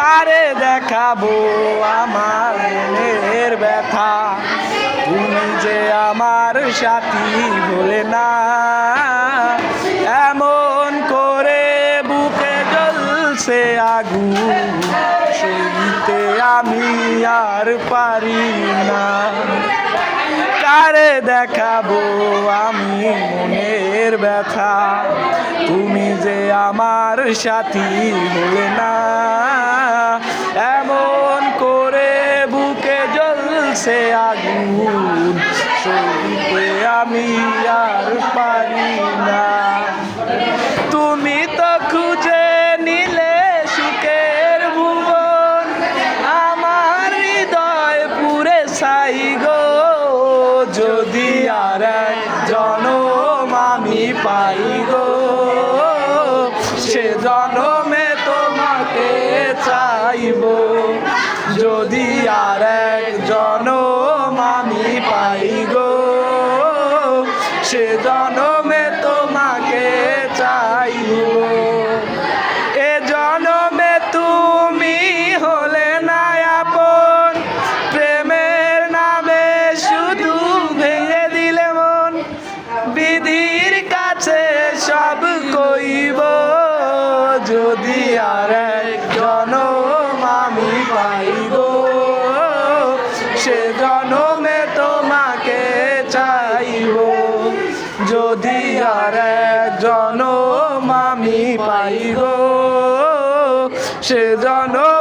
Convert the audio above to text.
কারে দেখাবো আমার মনের ব্যথা, তুমি যে আমার সাথী ভোলে না। এমন করে বুকে জ্বলছে আগুন, সইতে আমি আর পারি না। কারে দেখাবো আমি মনের ব্যথা, তুমি যে আমার সাথী হলে না। এমন করে বুকে জ্বলছে আগুন, সইতে আমি আর পারি না। তুমি তো খুঁজে নিলে সুখের ভুবন, আমার হৃদয় পুরে ছাই গো। যদি আর এক জনম আমি পাই গো, সে জনমে তোমাকে চাইব। যদি আর এক জনম আমি পাই গো, সে জনমে তোমাকে চাইব। এ জনমে তুমি হলে না আপন, প্রেমের নামে শুধু ভেঙে দিলে মন। বিধির কাছে সব কইব, যদি আর এক জনম আমি পাই গো, সে জনমে তোমাকে চাইব। যদি আর এক জনম আমি পাই গো, সে জনম